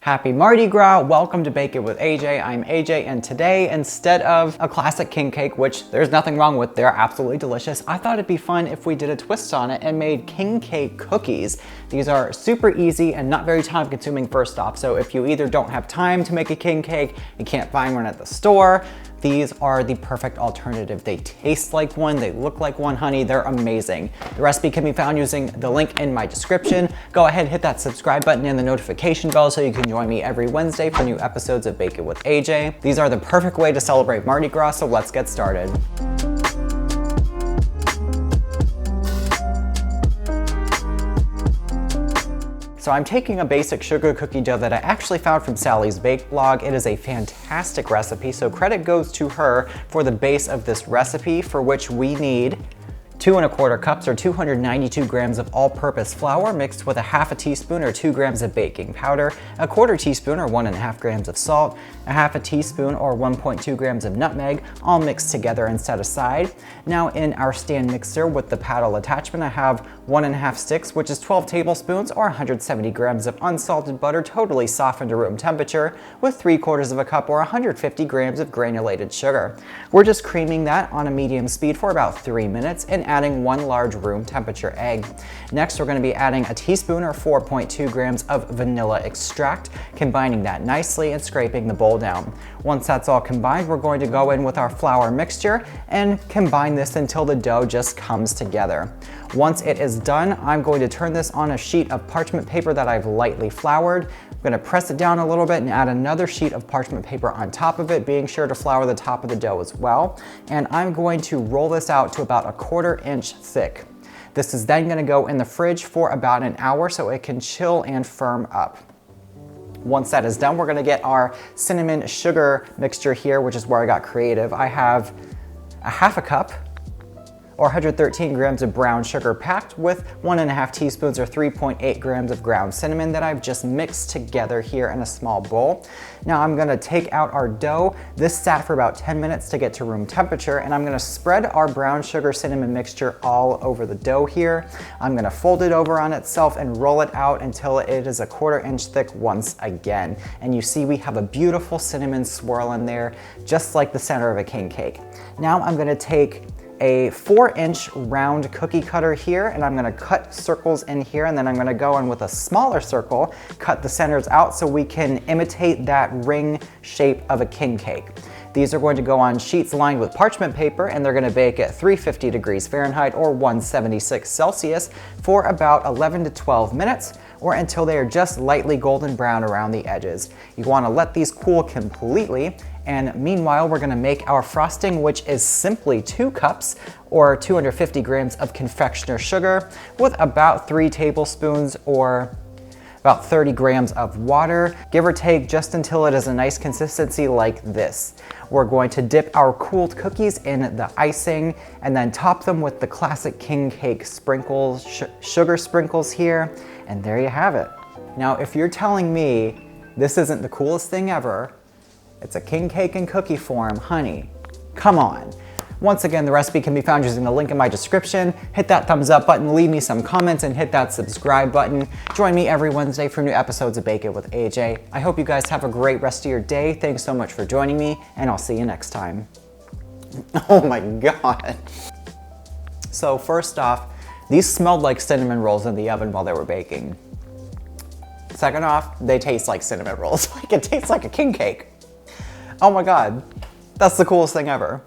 Happy Mardis Gras, welcome to Bake It with AJ. I'm AJ, and today, instead of a classic king cake, which there's nothing wrong with, they're absolutely delicious, I thought it'd be fun if we did a twist on it and made king cake cookies. These are super easy and not very time consuming first off, so if you either don't have time to make a king cake, you can't find one at the store, these are the perfect alternative. They taste like one, they look like one, honey, they're amazing. The recipe can be found using the link in my description. Go ahead, hit that subscribe button and the notification bell so you can join me every Wednesday for new episodes of Bake It with AJ. These are the perfect way to celebrate Mardis Gras, so let's get started. So I'm taking a basic sugar cookie dough that I actually found from Sally's Bake Blog. It is a fantastic recipe, so credit goes to her for the base of this recipe, for which we need 2 1/4 cups or 292 grams of all-purpose flour mixed with a 1/2 teaspoon or 2 grams of baking powder, a 1/4 teaspoon or 1.5 grams of salt, a 1/2 teaspoon or 1.2 grams of nutmeg, all mixed together and set aside. Now in our stand mixer with the paddle attachment, I have 1.5 sticks, which is 12 tablespoons or 170 grams of unsalted butter, totally softened to room temperature, with 3/4 cup or 150 grams of granulated sugar. We're just creaming that on a medium speed for about 3 minutes and adding 1 large room temperature egg. Next, we're going to be adding a teaspoon or 4.2 grams of vanilla extract, combining that nicely and scraping the bowl down. Once that's all combined, we're going to go in with our flour mixture and combine this until the dough just comes together. Once it is done, I'm going to turn this on a sheet of parchment paper that I've lightly floured. I'm going to press it down a little bit and add another sheet of parchment paper on top of it, being sure to flour the top of the dough as well. And I'm going to roll this out to about 1/4 inch thick. This is then going to go in the fridge for about an hour so it can chill and firm up. Once that is done, we're going to get our cinnamon sugar mixture here, which is where I got creative. I have a 1/2 cup or 113 grams of brown sugar packed with 1.5 teaspoons or 3.8 grams of ground cinnamon that I've just mixed together here in a small bowl. Now I'm gonna take out our dough. This sat for about 10 minutes to get to room temperature, and I'm gonna spread our brown sugar cinnamon mixture all over the dough here. I'm gonna fold it over on itself and roll it out until it is 1/4 inch thick once again. And you see we have a beautiful cinnamon swirl in there, just like the center of a king cake. Now I'm gonna take a 4-inch round cookie cutter here, and I'm gonna cut circles in here, and then I'm gonna go in with a smaller circle, cut the centers out so we can imitate that ring shape of a king cake. These are going to go on sheets lined with parchment paper, and they're gonna bake at 350 degrees Fahrenheit or 176 Celsius for about 11 to 12 minutes, or until they are just lightly golden brown around the edges. You wanna let these cool completely, and meanwhile, we're gonna make our frosting, which is simply 2 cups or 250 grams of confectioner sugar with about 3 tablespoons or about 30 grams of water, give or take, just until it is a nice consistency like this. We're going to dip our cooled cookies in the icing and then top them with the classic king cake sprinkles, sugar sprinkles here, and there you have it. Now, if you're telling me this isn't the coolest thing ever, it's a king cake in cookie form, honey, come on. Once again, the recipe can be found using the link in my description. Hit that thumbs up button, leave me some comments, and hit that subscribe button. Join me every Wednesday for new episodes of Bake It with AJ. I hope you guys have a great rest of your day. Thanks so much for joining me, and I'll see you next time. Oh my God. So first off, these smelled like cinnamon rolls in the oven while they were baking. Second off, they taste like cinnamon rolls. Like it tastes like a king cake. Oh my God, that's the coolest thing ever.